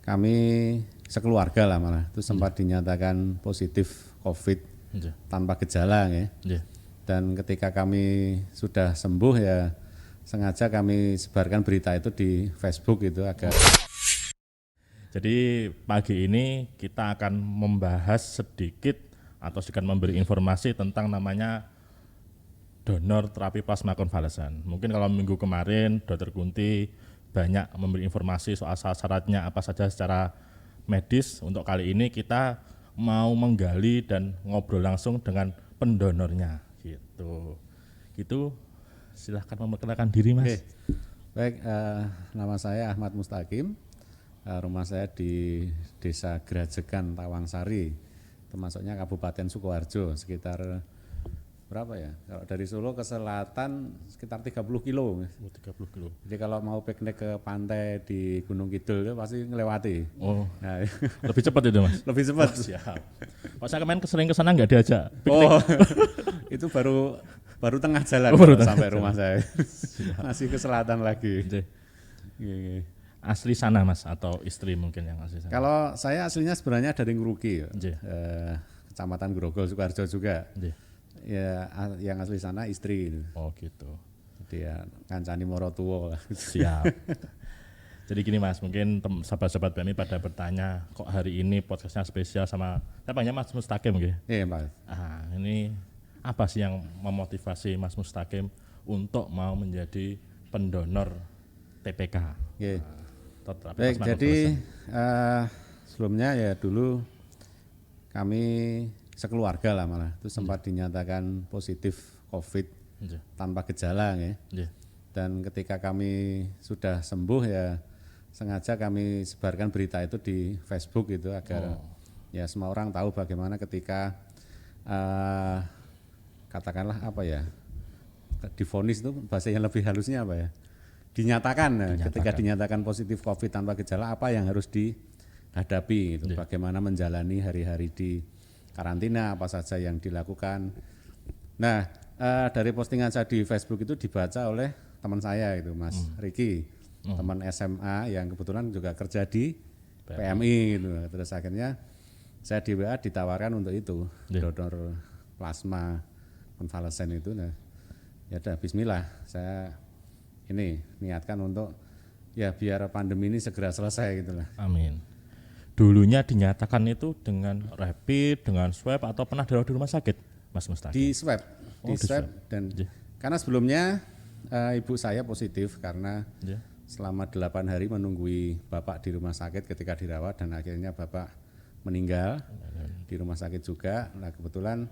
kami sekeluarga lah malah itu sempat dinyatakan positif COVID tanpa gejala ya. Dan ketika kami sudah sembuh ya sengaja kami sebarkan berita itu di Facebook itu agar. Jadi pagi ini kita akan membahas sedikit atau sedikit memberi informasi tentang namanya donor terapi plasma konvalesen. Mungkin kalau minggu kemarin Dr. Kunti banyak memberi informasi soal syarat-syaratnya apa saja secara medis. Untuk kali ini kita mau menggali dan ngobrol langsung dengan pendonornya gitu. Gitu, silahkan memperkenalkan diri Mas. Oke. Baik, nama saya Ahmad Mustaqim. Rumah saya di Desa Grajegan, Tawangsari, termasuknya Kabupaten Sukoharjo, sekitar berapa ya? Kalau dari Solo ke selatan sekitar 30 kilo. 30 kilo. Jadi kalau mau piknik ke pantai di Gunung Kidul itu pasti ngelewati. Oh, nah, lebih cepat itu Mas? Lebih cepat. Oh, siap. Pas saya kemarin sering ke sana nggak diajak piknik. Oh, itu baru tengah jalan sampai rumah saya. Masih ke selatan lagi. Asli sana Mas atau istri mungkin yang asli sana? Kalau saya aslinya sebenarnya dari Nguruki, Kecamatan Grogol, Sukoharjo juga. Ya, yang asli sana istri. Oh gitu. Jadi ya kancani morotuwo lah. Siap. Jadi gini Mas, mungkin sahabat-sahabat BMI pada bertanya kok hari ini podcastnya spesial sama saya panggilnya Mas Mustaqim gitu. Iya Pak. Ini apa sih yang memotivasi Mas Mustaqim untuk mau menjadi pendonor TPK? Baik, jadi sebelumnya ya dulu kami sekeluarga lah malah itu sempat dinyatakan positif COVID tanpa gejala ya. Dan ketika kami sudah sembuh ya sengaja kami sebarkan berita itu di Facebook itu agar ya semua orang tahu bagaimana ketika katakanlah apa ya, divonis itu bahasa yang lebih halusnya apa ya, dinyatakan. Ketika dinyatakan positif COVID tanpa gejala apa yang harus dihadapi gitu. Bagaimana menjalani hari-hari di karantina, apa saja yang dilakukan. Nah, dari postingan saya di Facebook itu dibaca oleh teman saya itu Mas Riki, teman SMA yang kebetulan juga kerja di PMI gitu. Terus akhirnya saya di WA ditawarkan untuk itu, donor plasma konvalesen itu. Nah, ya udah bismillah, saya ini niatkan untuk ya biar pandemi ini segera selesai gitulah. Amin. Dulunya dinyatakan itu dengan rapid, dengan swab atau pernah dirawat di rumah sakit, Mas Mustaqim? Di swab, swab dan karena sebelumnya ibu saya positif karena selama 8 hari menunggui bapak di rumah sakit ketika dirawat dan akhirnya bapak meninggal di rumah sakit juga. Nah kebetulan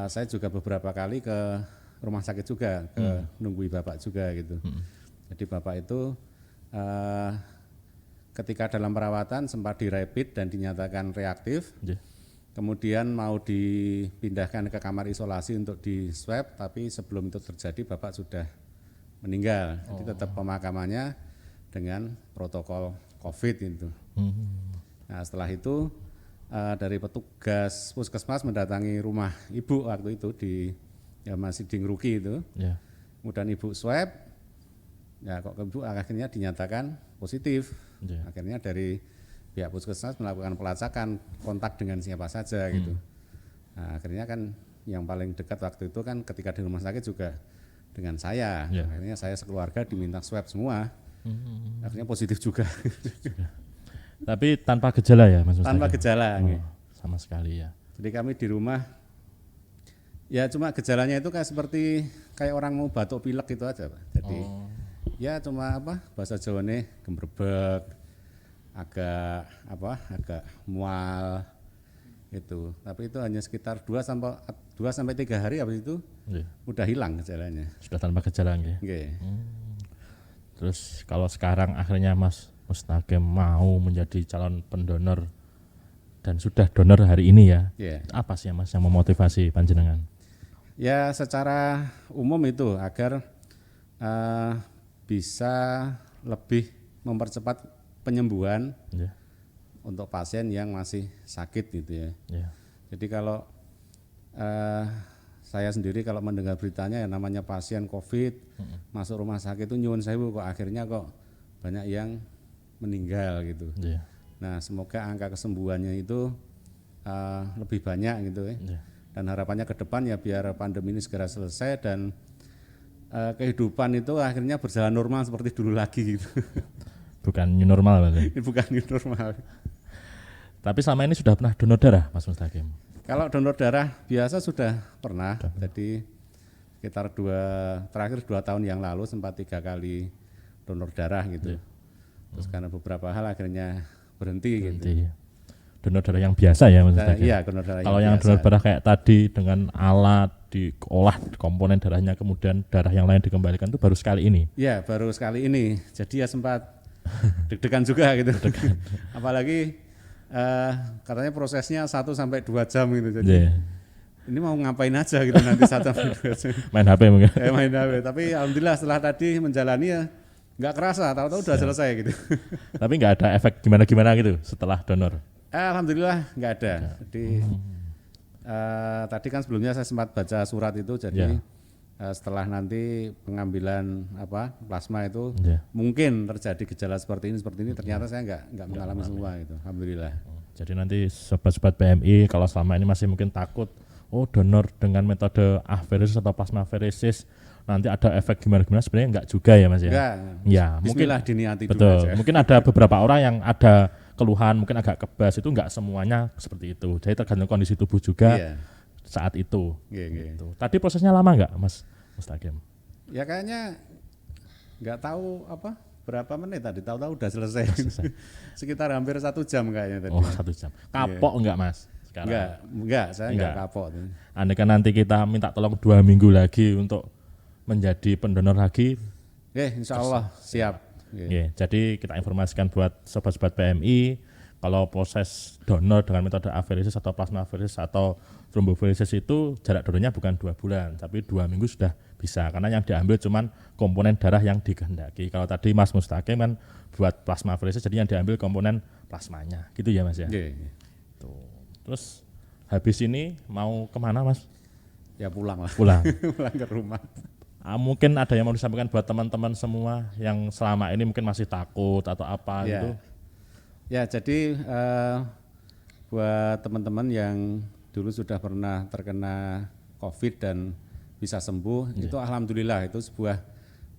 saya juga beberapa kali ke rumah sakit juga nunggui bapak juga gitu. Jadi bapak itu ketika dalam perawatan sempat dirapid dan dinyatakan reaktif. Kemudian mau dipindahkan ke kamar isolasi untuk di swab, tapi sebelum itu terjadi bapak sudah meninggal. Jadi tetap pemakamannya dengan protokol COVID itu. Nah setelah itu dari petugas puskesmas mendatangi rumah ibu waktu itu masih di Nguruki itu. Kemudian ibu swab, ya kok ibu akhirnya dinyatakan positif. Akhirnya dari pihak puskesmas melakukan pelacakan kontak dengan siapa saja gitu. Nah, akhirnya kan yang paling dekat waktu itu kan ketika di rumah sakit juga dengan saya. Akhirnya saya sekeluarga diminta swab semua. Akhirnya positif juga. Tapi tanpa gejala ya Mas Mustaqim? Tanpa gejala. Sama sekali ya. Jadi kami di rumah ya cuma gejalanya itu kayak orang mau batuk pilek gitu aja Pak. Jadi ya cuma bahasa Jawane gembrebek, agak mual itu. Tapi itu hanya sekitar 2 sampai 3 hari habis itu udah hilang gejalanya. Sudah tanpa gejala nggih. Terus kalau sekarang akhirnya Mas Mustaqim mau menjadi calon pendonor dan sudah donor hari ini ya. Apa sih Mas yang memotivasi panjenengan? Ya secara umum itu agar bisa lebih mempercepat penyembuhan untuk pasien yang masih sakit gitu ya. Jadi kalau saya sendiri kalau mendengar beritanya ya namanya pasien COVID masuk rumah sakit itu nyuwun sewu kok akhirnya kok banyak yang meninggal gitu. Nah, semoga angka kesembuhannya itu lebih banyak gitu ya. Dan harapannya ke depan ya biar pandemi ini segera selesai dan kehidupan itu akhirnya berjalan normal seperti dulu lagi gitu. Bukan new normal berarti. Bukan new normal. Tapi selama ini sudah pernah donor darah, Mas Mustaqim? Kalau donor darah biasa sudah pernah. Jadi sekitar terakhir 2 tahun yang lalu sempat 3 kali donor darah gitu. Terus karena beberapa hal akhirnya berhenti. Gitu. Donor darah yang biasa ya Mas Mustaqim? Iya, donor darah kalau yang donor darah kayak tadi dengan alat diolah komponen darahnya kemudian darah yang lain dikembalikan itu baru sekali ini? Iya, baru sekali ini. Jadi ya sempat deg-degan juga gitu. Apalagi katanya prosesnya 1-2 jam gitu. Jadi ini mau ngapain aja gitu nanti 1-2 jam. Main HP mungkin? Main HP. Tapi alhamdulillah setelah tadi menjalani ya nggak kerasa, tahu-tahu udah selesai gitu. Tapi nggak ada efek gimana-gimana gitu setelah donor? Alhamdulillah nggak ada. Jadi tadi kan sebelumnya saya sempat baca surat itu, jadi setelah nanti pengambilan plasma itu mungkin terjadi gejala seperti ini, ternyata saya nggak mengalami semua itu. Alhamdulillah. Jadi nanti sobat-sobat PMI kalau selama ini masih mungkin takut, donor dengan metode apheresis atau plasmaferesis nanti ada efek gimana-gimana, sebenarnya enggak juga ya Mas ya? Enggak. Ya, Bismillah diniati betul. Dulu aja. Mungkin ada beberapa orang yang ada keluhan, mungkin agak kebas, itu enggak semuanya seperti itu. Jadi tergantung kondisi tubuh juga saat itu. Gitu. Tadi prosesnya lama enggak Mas Mustaqim? Ya kayaknya enggak tahu berapa menit tadi, tahu-tahu udah selesai. Sekitar hampir 1 jam kayaknya tadi. 1 jam. Kapok enggak Mas? Sekarang? Enggak, saya enggak kapok. Andai kan nanti kita minta tolong 2 minggu lagi untuk menjadi pendonor lagi, insya Allah siap. Jadi kita informasikan buat sobat-sobat PMI, kalau proses donor dengan metode apheresis atau plasmaferesis atau tromboferesis itu jarak donornya bukan 2 bulan, tapi 2 minggu sudah bisa, karena yang diambil cuman komponen darah yang dikehendaki. Kalau tadi Mas Mustaqim kan buat plasmaferesis, jadi yang diambil komponen plasmanya, gitu ya Mas ya. Tuh. Terus habis ini mau kemana Mas? Ya pulang lah. Pulang ke rumah. Mungkin ada yang mau disampaikan buat teman-teman semua yang selama ini mungkin masih takut atau apa gitu? Ya, jadi buat teman-teman yang dulu sudah pernah terkena COVID dan bisa sembuh, itu alhamdulillah itu sebuah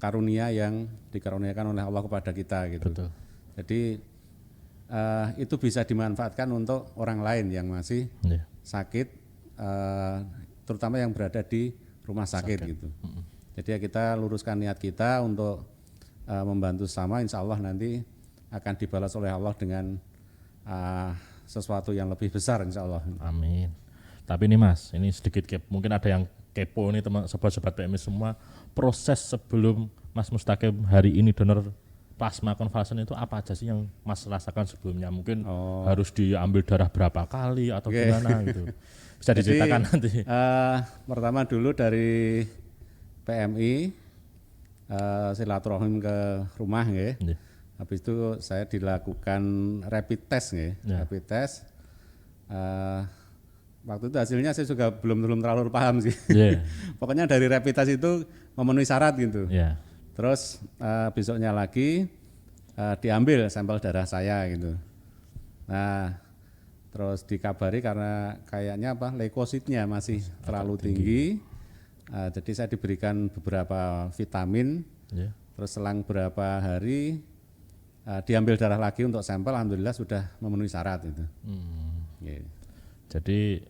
karunia yang dikaruniakan oleh Allah kepada kita gitu. Betul. Jadi itu bisa dimanfaatkan untuk orang lain yang masih sakit, terutama yang berada di rumah sakit. Gitu. Jadi ya kita luruskan niat kita untuk membantu sama, insya Allah nanti akan dibalas oleh Allah dengan sesuatu yang lebih besar insya Allah. Amin. Tapi ini Mas, ini sedikit mungkin ada yang kepo nih teman sobat-sobat PMI semua, proses sebelum Mas Mustaqim hari ini donor plasma konvalesen itu apa aja sih yang Mas rasakan sebelumnya? Mungkin harus diambil darah berapa kali atau gimana gitu? Bisa diceritakan. Jadi, nanti. Pertama dulu dari PMI silaturahim ke rumah nggih. Habis itu saya dilakukan rapid test nggih. Rapid test. Waktu itu hasilnya saya juga belum terlalu paham sih. Pokoknya dari rapid test itu memenuhi syarat gitu. Terus besoknya lagi diambil sampel darah saya gitu. Nah, terus dikabari karena kayaknya leukositnya masih terlalu tinggi. Jadi saya diberikan beberapa vitamin, terus selang beberapa hari diambil darah lagi untuk sampel, alhamdulillah sudah memenuhi syarat itu. Jadi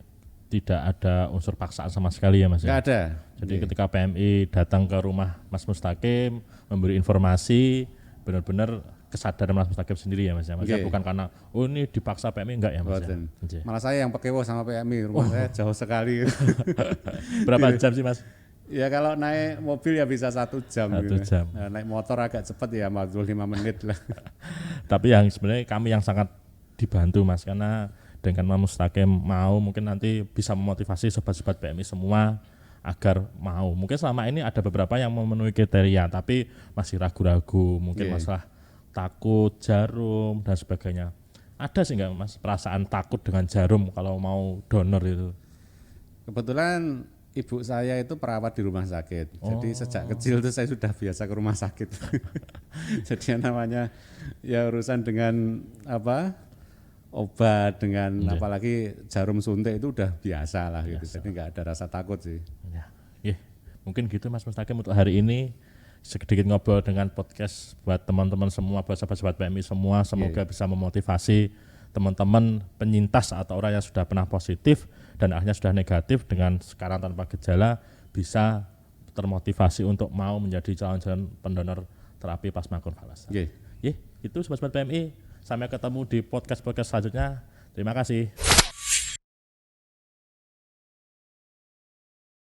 tidak ada unsur paksaan sama sekali ya Mas? Nggak ada. Jadi ketika PMI datang ke rumah Mas Mustaqim, memberi informasi, benar-benar kesadaran Mas Mustaqim sendiri ya Mas? Maksudnya bukan karena ini dipaksa PMI, enggak ya Mas? Malah saya yang pekewo sama PMI, rumah saya jauh sekali. Berapa jam sih Mas? Ya kalau naik mobil ya bisa 1 jam. 1 jam. Nah, naik motor agak cepat ya, 45 menit lah. Tapi yang sebenarnya kami yang sangat dibantu Mas, karena dengan Mas Mustaqim mau mungkin nanti bisa memotivasi sobat-sobat PMI semua agar mau. Mungkin selama ini ada beberapa yang memenuhi kriteria tapi masih ragu-ragu, mungkin masalah takut jarum dan sebagainya. Ada sih enggak Mas perasaan takut dengan jarum kalau mau donor itu? Kebetulan ibu saya itu perawat di rumah sakit. Jadi sejak kecil itu saya sudah biasa ke rumah sakit. Jadi yang namanya ya urusan dengan obat dengan apalagi jarum suntik itu udah biasa lah gitu. Jadi nggak ada rasa takut sih. Ya. Mungkin gitu Mas Mustaqim untuk hari ini. Sedikit ngobrol dengan podcast buat teman-teman semua, buat sahabat-sahabat PMI semua, semoga bisa memotivasi teman-teman penyintas atau orang yang sudah pernah positif dan akhirnya sudah negatif dengan sekarang tanpa gejala bisa termotivasi untuk mau menjadi calon-calon pendonor terapi plasma konvalesen. Itu sahabat PMI, sampai ketemu di podcast-podcast selanjutnya. Terima kasih.